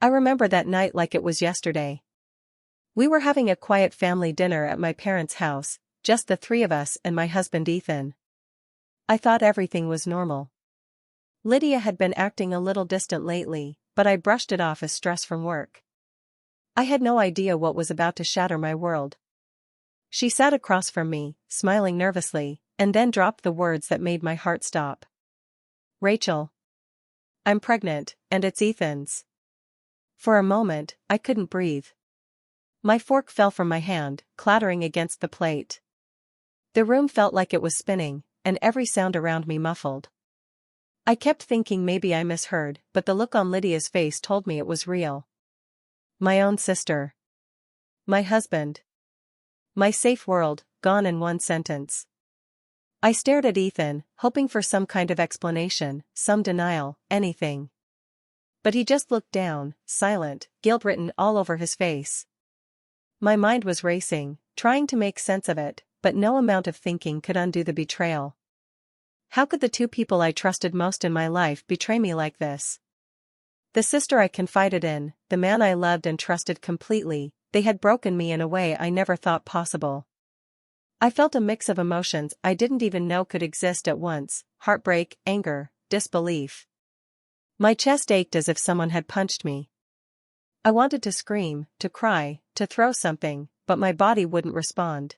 I remember that night like it was yesterday. We were having a quiet family dinner at my parents' house, just the three of us and my husband Ethan. I thought everything was normal. Lydia had been acting a little distant lately, but I brushed it off as stress from work. I had no idea what was about to shatter my world. She sat across from me, smiling nervously, and then dropped the words that made my heart stop. "Rachel. I'm pregnant, and it's Ethan's." For a moment, I couldn't breathe. My fork fell from my hand, clattering against the plate. The room felt like it was spinning, and every sound around me muffled. I kept thinking maybe I misheard, but the look on Lydia's face told me it was real. My own sister. My husband. My safe world, gone in one sentence. I stared at Ethan, hoping for some kind of explanation, some denial, anything. But he just looked down, silent, guilt written all over his face. My mind was racing, trying to make sense of it, but no amount of thinking could undo the betrayal. How could the two people I trusted most in my life betray me like this? The sister I confided in, the man I loved and trusted completely, they had broken me in a way I never thought possible. I felt a mix of emotions I didn't even know could exist at once: heartbreak, anger, disbelief. My chest ached as if someone had punched me. I wanted to scream, to cry, to throw something, but my body wouldn't respond.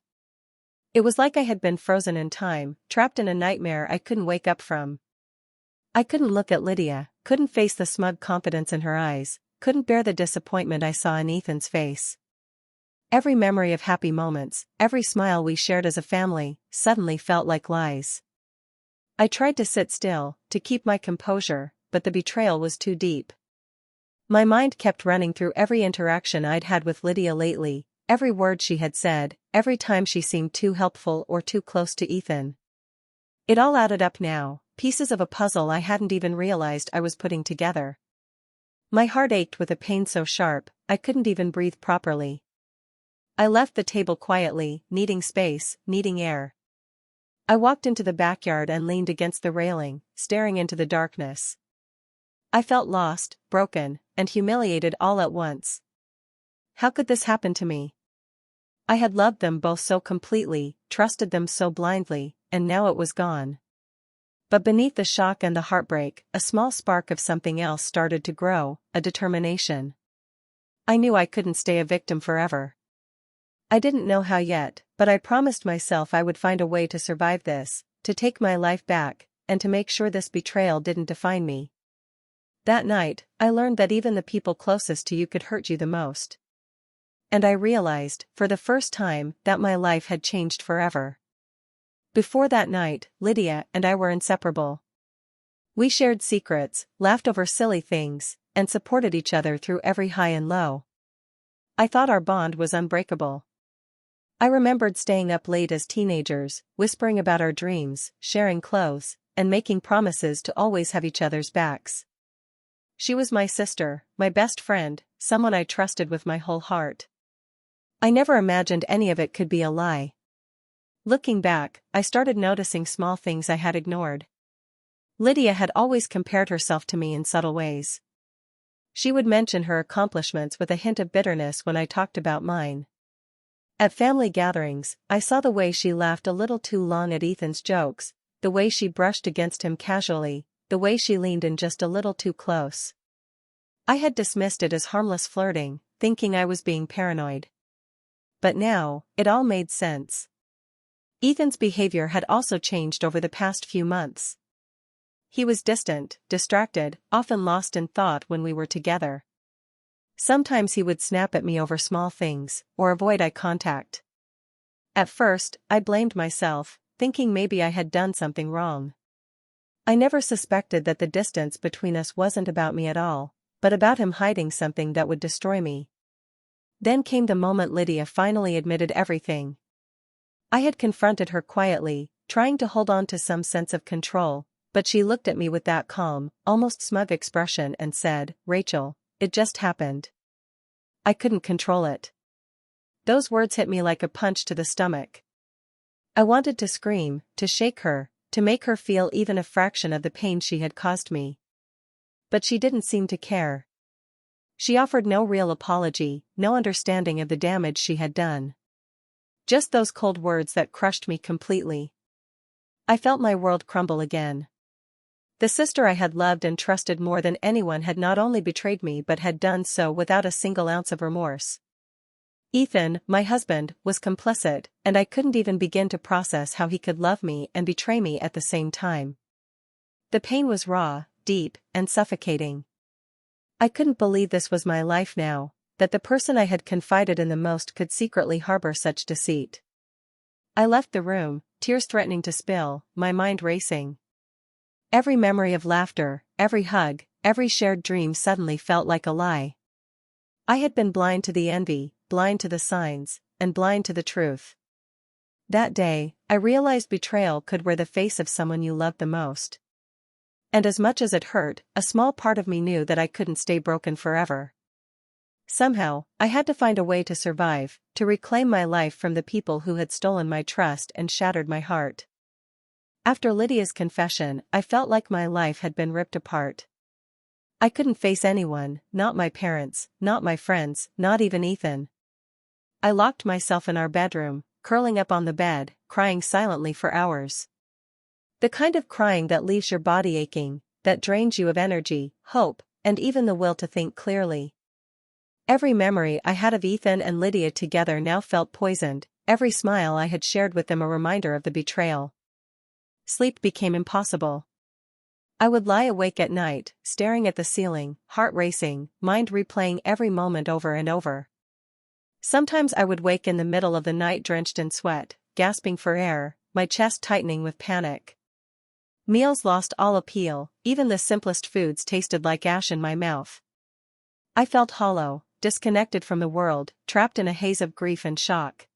It was like I had been frozen in time, trapped in a nightmare I couldn't wake up from. I couldn't look at Lydia, couldn't face the smug confidence in her eyes, couldn't bear the disappointment I saw in Ethan's face. Every memory of happy moments, every smile we shared as a family, suddenly felt like lies. I tried to sit still, to keep my composure, but the betrayal was too deep. My mind kept running through every interaction I'd had with Lydia lately, every word she had said, every time she seemed too helpful or too close to Ethan. It all added up now, pieces of a puzzle I hadn't even realized I was putting together. My heart ached with a pain so sharp, I couldn't even breathe properly. I left the table quietly, needing space, needing air. I walked into the backyard and leaned against the railing, staring into the darkness. I felt lost, broken, and humiliated all at once. How could this happen to me? I had loved them both so completely, trusted them so blindly, and now it was gone. But beneath the shock and the heartbreak, a small spark of something else started to grow, a determination. I knew I couldn't stay a victim forever. I didn't know how yet, but I promised myself I would find a way to survive this, to take my life back, and to make sure this betrayal didn't define me. That night, I learned that even the people closest to you could hurt you the most. And I realized, for the first time, that my life had changed forever. Before that night, Lydia and I were inseparable. We shared secrets, laughed over silly things, and supported each other through every high and low. I thought our bond was unbreakable. I remembered staying up late as teenagers, whispering about our dreams, sharing clothes, and making promises to always have each other's backs. She was my sister, my best friend, someone I trusted with my whole heart. I never imagined any of it could be a lie. Looking back, I started noticing small things I had ignored. Lydia had always compared herself to me in subtle ways. She would mention her accomplishments with a hint of bitterness when I talked about mine. At family gatherings, I saw the way she laughed a little too long at Ethan's jokes, the way she brushed against him casually, the way she leaned in just a little too close. I had dismissed it as harmless flirting, thinking I was being paranoid. But now, it all made sense. Ethan's behavior had also changed over the past few months. He was distant, distracted, often lost in thought when we were together. Sometimes he would snap at me over small things, or avoid eye contact. At first, I blamed myself, thinking maybe I had done something wrong. I never suspected that the distance between us wasn't about me at all, but about him hiding something that would destroy me. Then came the moment Lydia finally admitted everything. I had confronted her quietly, trying to hold on to some sense of control, but she looked at me with that calm, almost smug expression and said, "Rachel, it just happened. I couldn't control it." Those words hit me like a punch to the stomach. I wanted to scream, to shake her, to make her feel even a fraction of the pain she had caused me. But she didn't seem to care. She offered no real apology, no understanding of the damage she had done. Just those cold words that crushed me completely. I felt my world crumble again. The sister I had loved and trusted more than anyone had not only betrayed me but had done so without a single ounce of remorse. Ethan, my husband, was complicit, and I couldn't even begin to process how he could love me and betray me at the same time. The pain was raw, deep, and suffocating. I couldn't believe this was my life now, that the person I had confided in the most could secretly harbor such deceit. I left the room, tears threatening to spill, my mind racing. Every memory of laughter, every hug, every shared dream suddenly felt like a lie. I had been blind to the envy, blind to the signs, and blind to the truth. That day, I realized betrayal could wear the face of someone you loved the most. And as much as it hurt, a small part of me knew that I couldn't stay broken forever. Somehow, I had to find a way to survive, to reclaim my life from the people who had stolen my trust and shattered my heart. After Lydia's confession, I felt like my life had been ripped apart. I couldn't face anyone, not my parents, not my friends, not even Ethan. I locked myself in our bedroom, curling up on the bed, crying silently for hours. The kind of crying that leaves your body aching, that drains you of energy, hope, and even the will to think clearly. Every memory I had of Ethan and Lydia together now felt poisoned, every smile I had shared with them a reminder of the betrayal. Sleep became impossible. I would lie awake at night, staring at the ceiling, heart racing, mind replaying every moment over and over. Sometimes I would wake in the middle of the night drenched in sweat, gasping for air, my chest tightening with panic. Meals lost all appeal, even the simplest foods tasted like ash in my mouth. I felt hollow, disconnected from the world, trapped in a haze of grief and shock.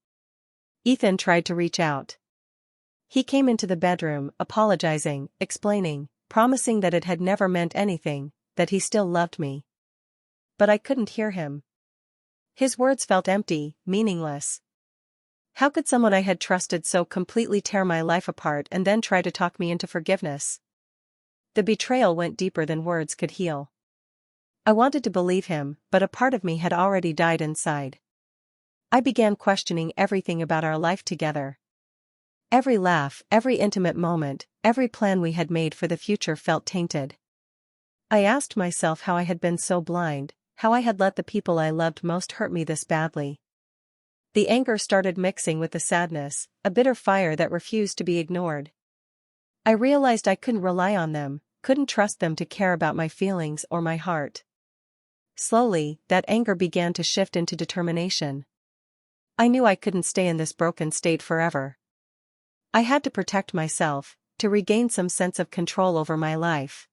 Ethan tried to reach out. He came into the bedroom, apologizing, explaining, promising that it had never meant anything, that he still loved me. But I couldn't hear him. His words felt empty, meaningless. How could someone I had trusted so completely tear my life apart and then try to talk me into forgiveness? The betrayal went deeper than words could heal. I wanted to believe him, but a part of me had already died inside. I began questioning everything about our life together. Every laugh, every intimate moment, every plan we had made for the future felt tainted. I asked myself how I had been so blind, how I had let the people I loved most hurt me this badly. The anger started mixing with the sadness, a bitter fire that refused to be ignored. I realized I couldn't rely on them, couldn't trust them to care about my feelings or my heart. Slowly, that anger began to shift into determination. I knew I couldn't stay in this broken state forever. I had to protect myself, to regain some sense of control over my life.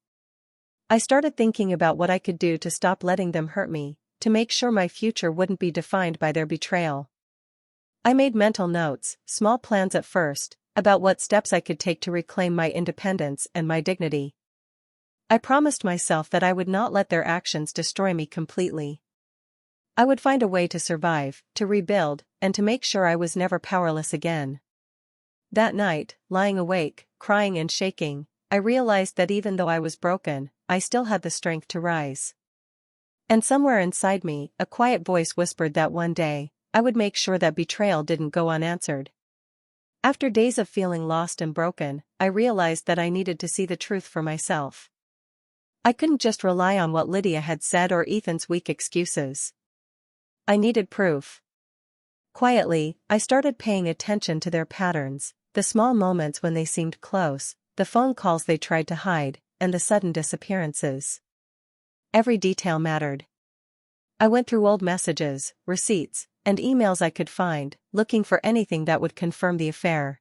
I started thinking about what I could do to stop letting them hurt me, to make sure my future wouldn't be defined by their betrayal. I made mental notes, small plans at first, about what steps I could take to reclaim my independence and my dignity. I promised myself that I would not let their actions destroy me completely. I would find a way to survive, to rebuild, and to make sure I was never powerless again. That night, lying awake, crying and shaking, I realized that even though I was broken, I still had the strength to rise. And somewhere inside me, a quiet voice whispered that one day, I would make sure that betrayal didn't go unanswered. After days of feeling lost and broken, I realized that I needed to see the truth for myself. I couldn't just rely on what Lydia had said or Ethan's weak excuses. I needed proof. Quietly, I started paying attention to their patterns, the small moments when they seemed close, the phone calls they tried to hide, and the sudden disappearances. Every detail mattered. I went through old messages, receipts, and emails I could find, looking for anything that would confirm the affair.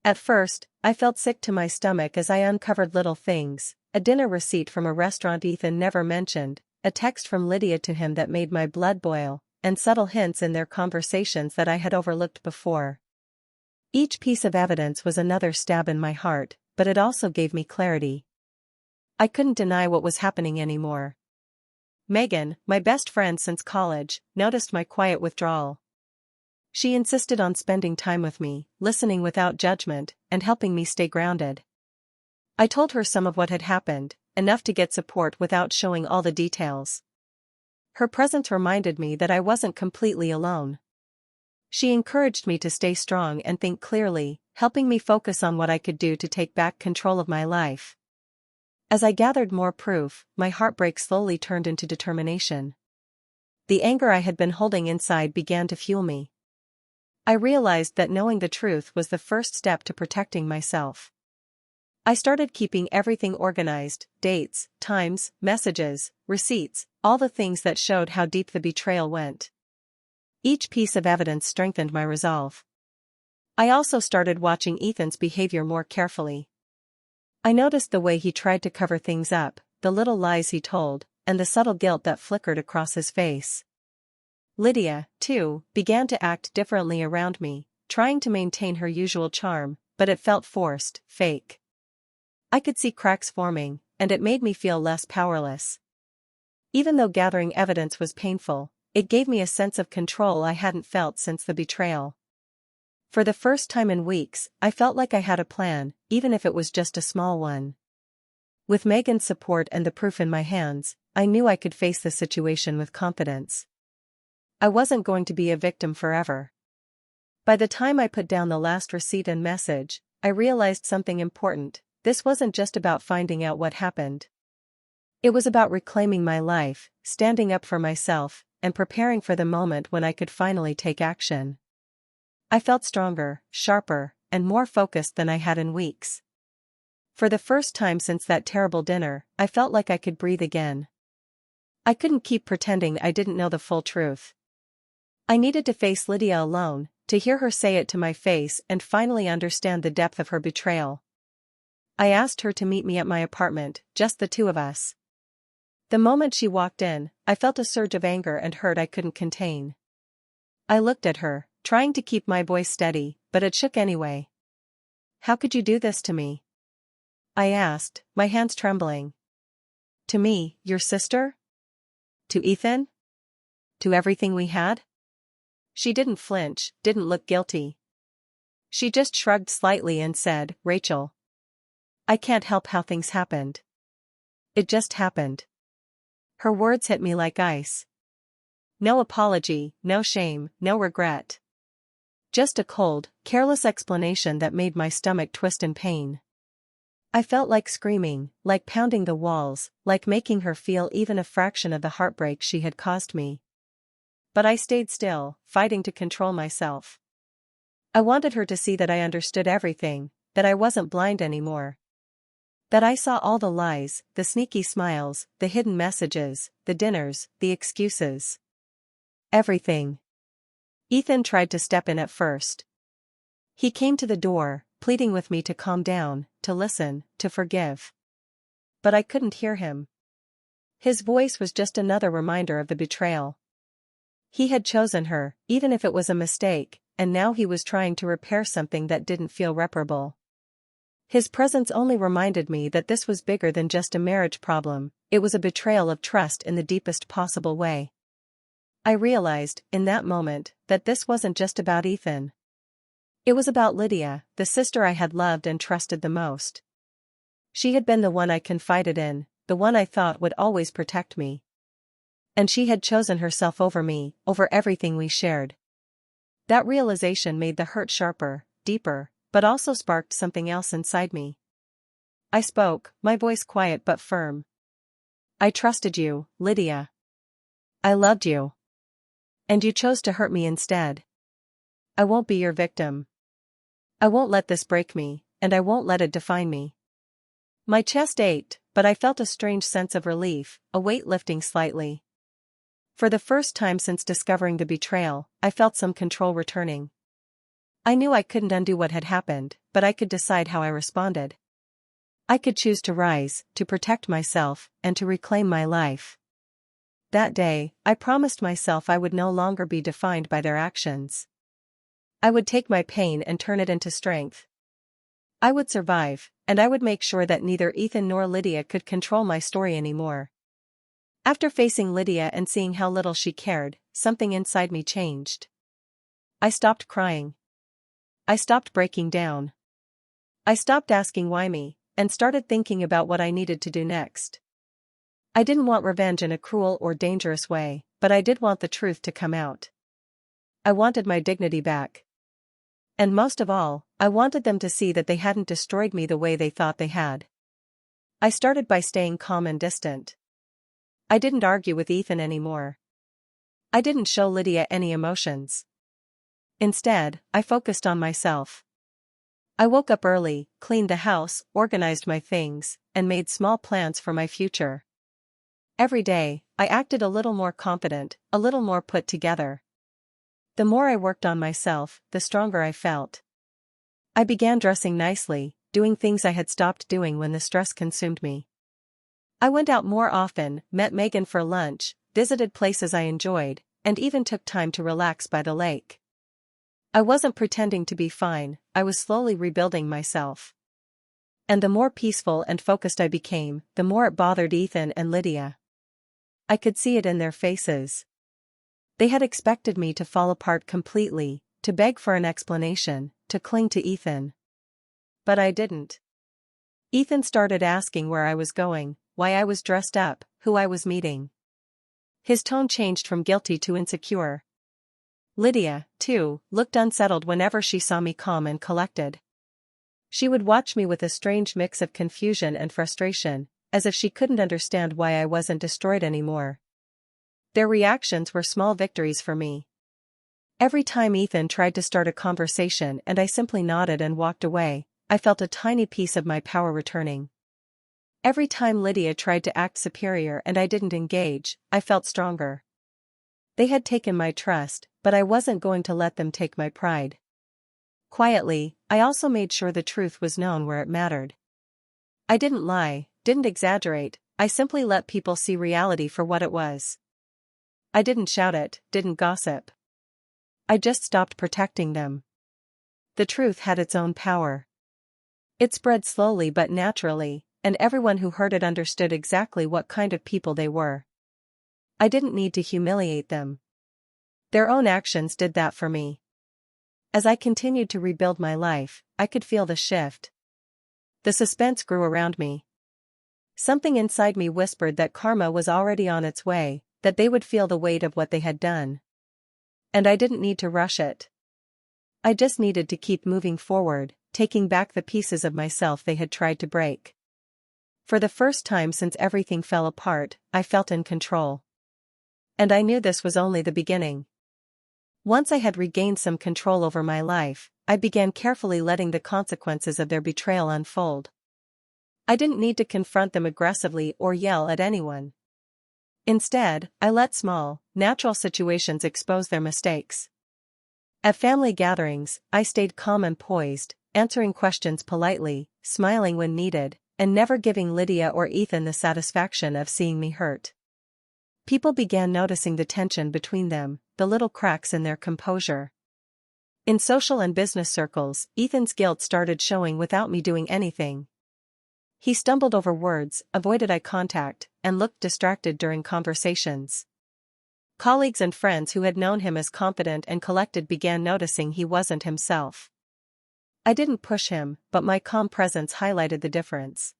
At first, I felt sick to my stomach as I uncovered little things, a dinner receipt from a restaurant Ethan never mentioned, a text from Lydia to him that made my blood boil, and subtle hints in their conversations that I had overlooked before. Each piece of evidence was another stab in my heart, but it also gave me clarity. I couldn't deny what was happening anymore. Megan, my best friend since college, noticed my quiet withdrawal. She insisted on spending time with me, listening without judgment, and helping me stay grounded. I told her some of what had happened, enough to get support without showing all the details. Her presence reminded me that I wasn't completely alone. She encouraged me to stay strong and think clearly, helping me focus on what I could do to take back control of my life. As I gathered more proof, my heartbreak slowly turned into determination. The anger I had been holding inside began to fuel me. I realized that knowing the truth was the first step to protecting myself. I started keeping everything organized: dates, times, messages, receipts, all the things that showed how deep the betrayal went. Each piece of evidence strengthened my resolve. I also started watching Ethan's behavior more carefully. I noticed the way he tried to cover things up, the little lies he told, and the subtle guilt that flickered across his face. Lydia, too, began to act differently around me, trying to maintain her usual charm, but it felt forced, fake. I could see cracks forming, and it made me feel less powerless. Even though gathering evidence was painful, it gave me a sense of control I hadn't felt since the betrayal. For the first time in weeks, I felt like I had a plan, even if it was just a small one. With Megan's support and the proof in my hands, I knew I could face the situation with confidence. I wasn't going to be a victim forever. By the time I put down the last receipt and message, I realized something important: this wasn't just about finding out what happened. It was about reclaiming my life, standing up for myself, and preparing for the moment when I could finally take action. I felt stronger, sharper, and more focused than I had in weeks. For the first time since that terrible dinner, I felt like I could breathe again. I couldn't keep pretending I didn't know the full truth. I needed to face Lydia alone, to hear her say it to my face and finally understand the depth of her betrayal. I asked her to meet me at my apartment, just the two of us. The moment she walked in, I felt a surge of anger and hurt I couldn't contain. I looked at her, trying to keep my voice steady, but it shook anyway. "How could you do this to me?" I asked, my hands trembling. "To me, your sister? To Ethan? To everything we had?" She didn't flinch, didn't look guilty. She just shrugged slightly and said, "Rachel, I can't help how things happened. It just happened." Her words hit me like ice. No apology, no shame, no regret. Just a cold, careless explanation that made my stomach twist in pain. I felt like screaming, like pounding the walls, like making her feel even a fraction of the heartbreak she had caused me. But I stayed still, fighting to control myself. I wanted her to see that I understood everything, that I wasn't blind anymore. That I saw all the lies, the sneaky smiles, the hidden messages, the dinners, the excuses. Everything. Ethan tried to step in at first. He came to the door, pleading with me to calm down, to listen, to forgive. But I couldn't hear him. His voice was just another reminder of the betrayal. He had chosen her, even if it was a mistake, and now he was trying to repair something that didn't feel reparable. His presence only reminded me that this was bigger than just a marriage problem, it was a betrayal of trust in the deepest possible way. I realized, in that moment, that this wasn't just about Ethan. It was about Lydia, the sister I had loved and trusted the most. She had been the one I confided in, the one I thought would always protect me. And she had chosen herself over me, over everything we shared. That realization made the hurt sharper, deeper, but also sparked something else inside me. I spoke, my voice quiet but firm. "I trusted you, Lydia. I loved you. And you chose to hurt me instead. I won't be your victim. I won't let this break me, and I won't let it define me." My chest ached, but I felt a strange sense of relief, a weight lifting slightly. For the first time since discovering the betrayal, I felt some control returning. I knew I couldn't undo what had happened, but I could decide how I responded. I could choose to rise, to protect myself, and to reclaim my life. That day, I promised myself I would no longer be defined by their actions. I would take my pain and turn it into strength. I would survive, and I would make sure that neither Ethan nor Lydia could control my story anymore. After facing Lydia and seeing how little she cared, something inside me changed. I stopped crying. I stopped breaking down. I stopped asking why me, and started thinking about what I needed to do next. I didn't want revenge in a cruel or dangerous way, but I did want the truth to come out. I wanted my dignity back. And most of all, I wanted them to see that they hadn't destroyed me the way they thought they had. I started by staying calm and distant. I didn't argue with Ethan anymore. I didn't show Lydia any emotions. Instead, I focused on myself. I woke up early, cleaned the house, organized my things, and made small plans for my future. Every day, I acted a little more confident, a little more put together. The more I worked on myself, the stronger I felt. I began dressing nicely, doing things I had stopped doing when the stress consumed me. I went out more often, met Megan for lunch, visited places I enjoyed, and even took time to relax by the lake. I wasn't pretending to be fine, I was slowly rebuilding myself. And the more peaceful and focused I became, the more it bothered Ethan and Lydia. I could see it in their faces. They had expected me to fall apart completely, to beg for an explanation, to cling to Ethan. But I didn't. Ethan started asking where I was going, why I was dressed up, who I was meeting. His tone changed from guilty to insecure. Lydia, too, looked unsettled whenever she saw me calm and collected. She would watch me with a strange mix of confusion and frustration, as if she couldn't understand why I wasn't destroyed anymore. Their reactions were small victories for me. Every time Ethan tried to start a conversation and I simply nodded and walked away, I felt a tiny piece of my power returning. Every time Lydia tried to act superior and I didn't engage, I felt stronger. They had taken my trust, but I wasn't going to let them take my pride. Quietly, I also made sure the truth was known where it mattered. I didn't lie, didn't exaggerate, I simply let people see reality for what it was. I didn't shout it, didn't gossip. I just stopped protecting them. The truth had its own power. It spread slowly but naturally, and everyone who heard it understood exactly what kind of people they were. I didn't need to humiliate them. Their own actions did that for me. As I continued to rebuild my life, I could feel the shift. The suspense grew around me. Something inside me whispered that karma was already on its way, that they would feel the weight of what they had done. And I didn't need to rush it. I just needed to keep moving forward, taking back the pieces of myself they had tried to break. For the first time since everything fell apart, I felt in control. And I knew this was only the beginning. Once I had regained some control over my life, I began carefully letting the consequences of their betrayal unfold. I didn't need to confront them aggressively or yell at anyone. Instead, I let small, natural situations expose their mistakes. At family gatherings, I stayed calm and poised, answering questions politely, smiling when needed, and never giving Lydia or Ethan the satisfaction of seeing me hurt. People began noticing the tension between them, the little cracks in their composure. In social and business circles, Ethan's guilt started showing without me doing anything. He stumbled over words, avoided eye contact, and looked distracted during conversations. Colleagues and friends who had known him as confident and collected began noticing he wasn't himself. I didn't push him, but my calm presence highlighted the difference.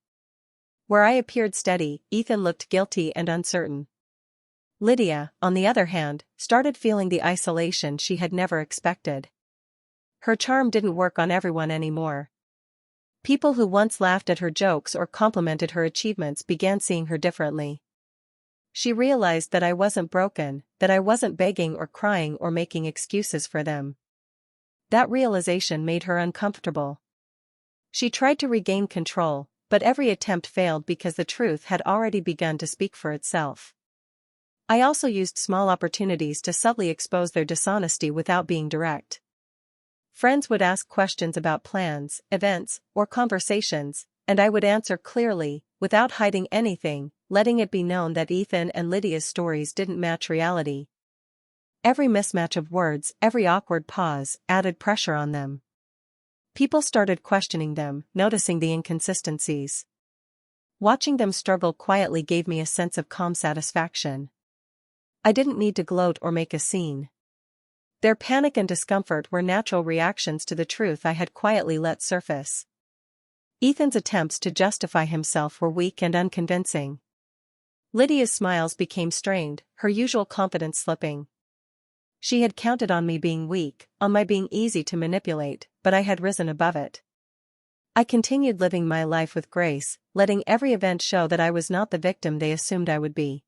Where I appeared steady, Ethan looked guilty and uncertain. Lydia, on the other hand, started feeling the isolation she had never expected. Her charm didn't work on everyone anymore. People who once laughed at her jokes or complimented her achievements began seeing her differently. She realized that I wasn't broken, that I wasn't begging or crying or making excuses for them. That realization made her uncomfortable. She tried to regain control, but every attempt failed because the truth had already begun to speak for itself. I also used small opportunities to subtly expose their dishonesty without being direct. Friends would ask questions about plans, events, or conversations, and I would answer clearly, without hiding anything, letting it be known that Ethan and Lydia's stories didn't match reality. Every mismatch of words, every awkward pause, added pressure on them. People started questioning them, noticing the inconsistencies. Watching them struggle quietly gave me a sense of calm satisfaction. I didn't need to gloat or make a scene. Their panic and discomfort were natural reactions to the truth I had quietly let surface. Ethan's attempts to justify himself were weak and unconvincing. Lydia's smiles became strained, her usual confidence slipping. She had counted on me being weak, on my being easy to manipulate, but I had risen above it. I continued living my life with grace, letting every event show that I was not the victim they assumed I would be.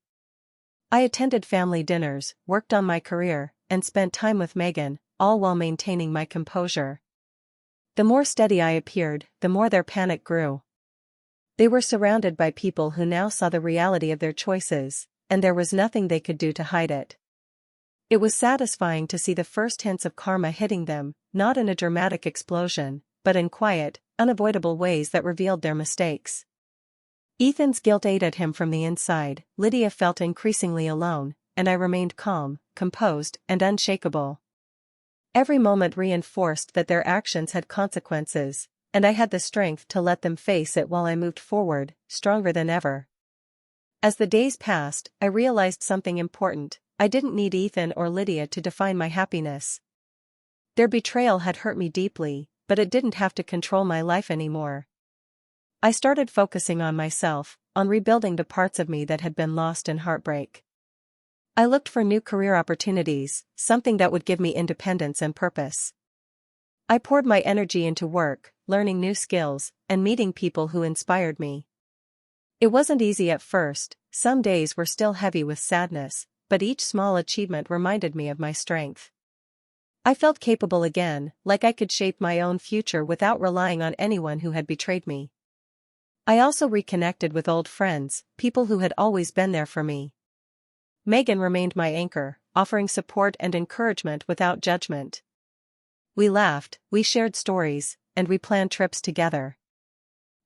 I attended family dinners, worked on my career, and spent time with Megan, all while maintaining my composure. The more steady I appeared, the more their panic grew. They were surrounded by people who now saw the reality of their choices, and there was nothing they could do to hide it. It was satisfying to see the first hints of karma hitting them, not in a dramatic explosion, but in quiet, unavoidable ways that revealed their mistakes. Ethan's guilt ate at him from the inside. Lydia felt increasingly alone, and I remained calm, composed, and unshakable. Every moment reinforced that their actions had consequences, and I had the strength to let them face it while I moved forward, stronger than ever. As the days passed, I realized something important. I didn't need Ethan or Lydia to define my happiness. Their betrayal had hurt me deeply, but it didn't have to control my life anymore. I started focusing on myself, on rebuilding the parts of me that had been lost in heartbreak. I looked for new career opportunities, something that would give me independence and purpose. I poured my energy into work, learning new skills, and meeting people who inspired me. It wasn't easy at first, some days were still heavy with sadness, but each small achievement reminded me of my strength. I felt capable again, like I could shape my own future without relying on anyone who had betrayed me. I also reconnected with old friends, people who had always been there for me. Megan remained my anchor, offering support and encouragement without judgment. We laughed, we shared stories, and we planned trips together.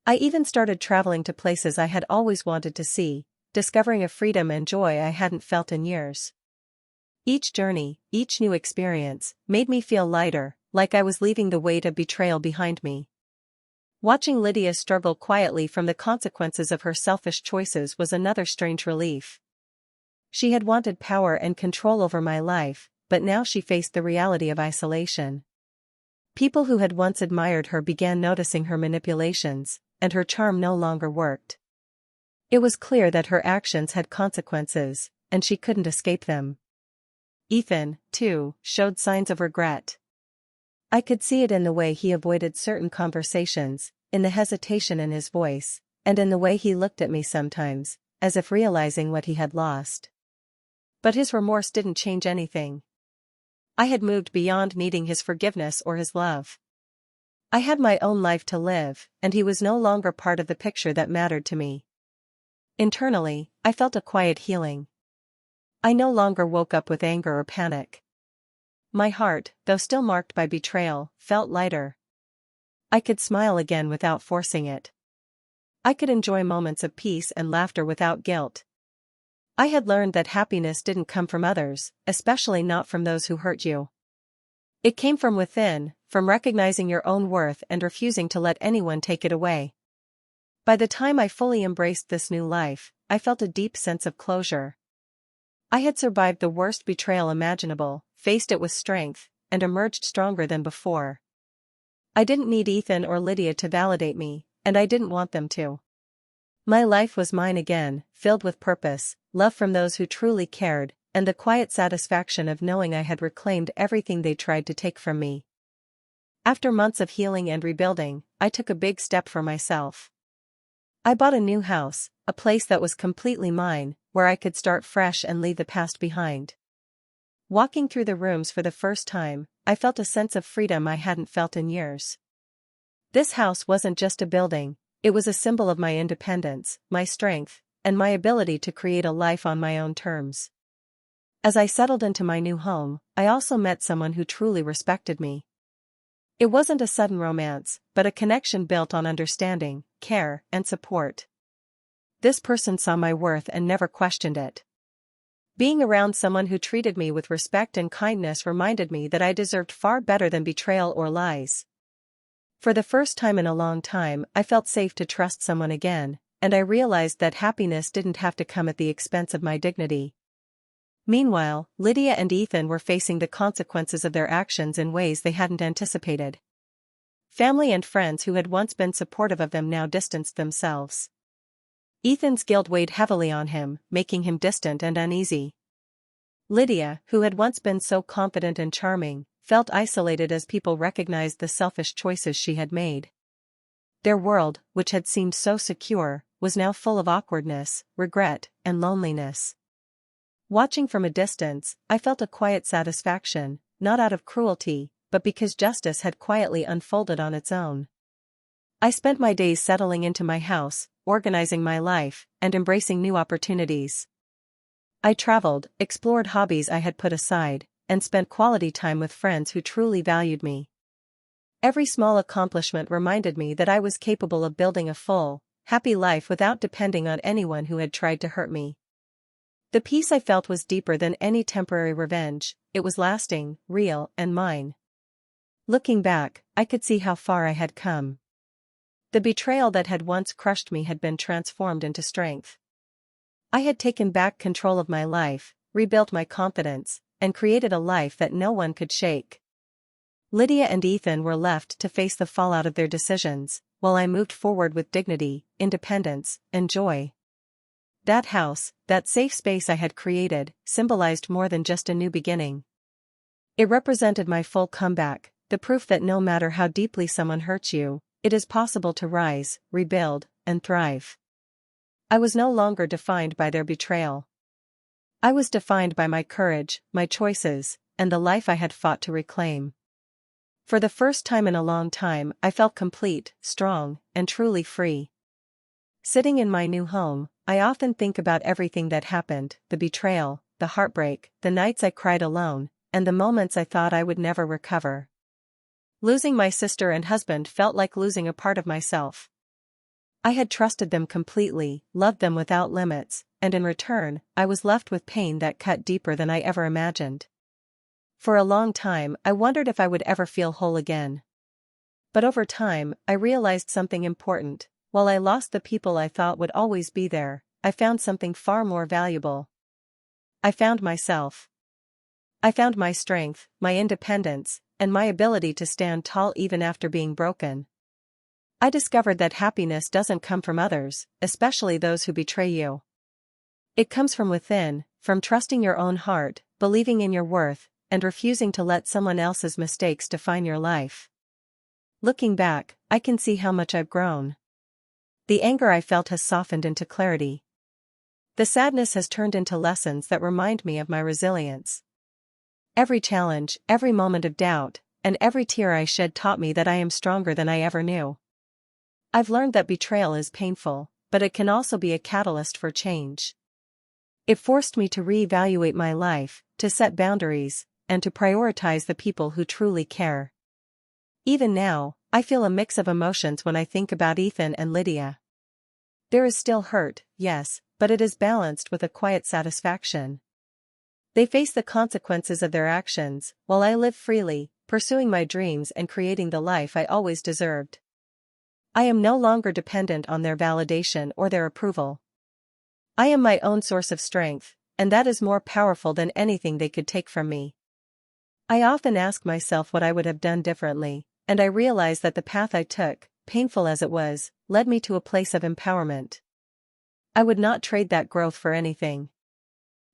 I even started traveling to places I had always wanted to see, discovering a freedom and joy I hadn't felt in years. Each journey, each new experience, made me feel lighter, like I was leaving the weight of betrayal behind me. Watching Lydia struggle quietly from the consequences of her selfish choices was another strange relief. She had wanted power and control over my life, but now she faced the reality of isolation. People who had once admired her began noticing her manipulations, and her charm no longer worked. It was clear that her actions had consequences, and she couldn't escape them. Ethan, too, showed signs of regret. I could see it in the way he avoided certain conversations, in the hesitation in his voice, and in the way he looked at me sometimes, as if realizing what he had lost. But his remorse didn't change anything. I had moved beyond needing his forgiveness or his love. I had my own life to live, and he was no longer part of the picture that mattered to me. Internally, I felt a quiet healing. I no longer woke up with anger or panic. My heart, though still marked by betrayal, felt lighter. I could smile again without forcing it. I could enjoy moments of peace and laughter without guilt. I had learned that happiness didn't come from others, especially not from those who hurt you. It came from within, from recognizing your own worth and refusing to let anyone take it away. By the time I fully embraced this new life, I felt a deep sense of closure. I had survived the worst betrayal imaginable, faced it with strength, and emerged stronger than before. I didn't need Ethan or Lydia to validate me, and I didn't want them to. My life was mine again, filled with purpose, love from those who truly cared, and the quiet satisfaction of knowing I had reclaimed everything they tried to take from me. After months of healing and rebuilding, I took a big step for myself. I bought a new house, a place that was completely mine, where I could start fresh and leave the past behind. Walking through the rooms for the first time, I felt a sense of freedom I hadn't felt in years. This house wasn't just a building, it was a symbol of my independence, my strength, and my ability to create a life on my own terms. As I settled into my new home, I also met someone who truly respected me. It wasn't a sudden romance, but a connection built on understanding, care, and support. This person saw my worth and never questioned it. Being around someone who treated me with respect and kindness reminded me that I deserved far better than betrayal or lies. For the first time in a long time, I felt safe to trust someone again, and I realized that happiness didn't have to come at the expense of my dignity. Meanwhile, Lydia and Ethan were facing the consequences of their actions in ways they hadn't anticipated. Family and friends who had once been supportive of them now distanced themselves. Ethan's guilt weighed heavily on him, making him distant and uneasy. Lydia, who had once been so confident and charming, felt isolated as people recognized the selfish choices she had made. Their world, which had seemed so secure, was now full of awkwardness, regret, and loneliness. Watching from a distance, I felt a quiet satisfaction, not out of cruelty, but because justice had quietly unfolded on its own. I spent my days settling into my house, organizing my life, and embracing new opportunities. I traveled, explored hobbies I had put aside, and spent quality time with friends who truly valued me. Every small accomplishment reminded me that I was capable of building a full, happy life without depending on anyone who had tried to hurt me. The peace I felt was deeper than any temporary revenge, it was lasting, real, and mine. Looking back, I could see how far I had come. The betrayal that had once crushed me had been transformed into strength. I had taken back control of my life, rebuilt my confidence, and created a life that no one could shake. Lydia and Ethan were left to face the fallout of their decisions, while I moved forward with dignity, independence, and joy. That house, that safe space I had created, symbolized more than just a new beginning. It represented my full comeback, the proof that no matter how deeply someone hurts you, it is possible to rise, rebuild, and thrive. I was no longer defined by their betrayal. I was defined by my courage, my choices, and the life I had fought to reclaim. For the first time in a long time, I felt complete, strong, and truly free. Sitting in my new home, I often think about everything that happened, the betrayal, the heartbreak, the nights I cried alone, and the moments I thought I would never recover. Losing my sister and husband felt like losing a part of myself. I had trusted them completely, loved them without limits, and in return, I was left with pain that cut deeper than I ever imagined. For a long time, I wondered if I would ever feel whole again. But over time, I realized something important. While I lost the people I thought would always be there, I found something far more valuable. I found myself. I found my strength, my independence, and my ability to stand tall even after being broken. I discovered that happiness doesn't come from others, especially those who betray you. It comes from within, from trusting your own heart, believing in your worth, and refusing to let someone else's mistakes define your life. Looking back, I can see how much I've grown. The anger I felt has softened into clarity. The sadness has turned into lessons that remind me of my resilience. Every challenge, every moment of doubt, and every tear I shed taught me that I am stronger than I ever knew. I've learned that betrayal is painful, but it can also be a catalyst for change. It forced me to reevaluate my life, to set boundaries, and to prioritize the people who truly care. Even now, I feel a mix of emotions when I think about Ethan and Lydia. There is still hurt, yes, but it is balanced with a quiet satisfaction. They face the consequences of their actions, while I live freely, pursuing my dreams and creating the life I always deserved. I am no longer dependent on their validation or their approval. I am my own source of strength, and that is more powerful than anything they could take from me. I often ask myself what I would have done differently, and I realize that the path I took, painful as it was, led me to a place of empowerment. I would not trade that growth for anything.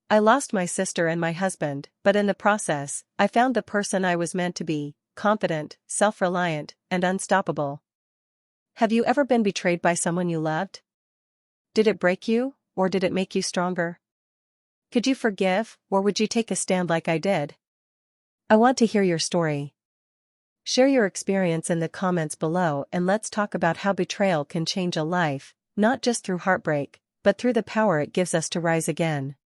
I lost my sister and my husband, but in the process, I found the person I was meant to be, confident, self-reliant, and unstoppable. Have you ever been betrayed by someone you loved? Did it break you, or did it make you stronger? Could you forgive, or would you take a stand like I did? I want to hear your story. Share your experience in the comments below and let's talk about how betrayal can change a life, not just through heartbreak, but through the power it gives us to rise again.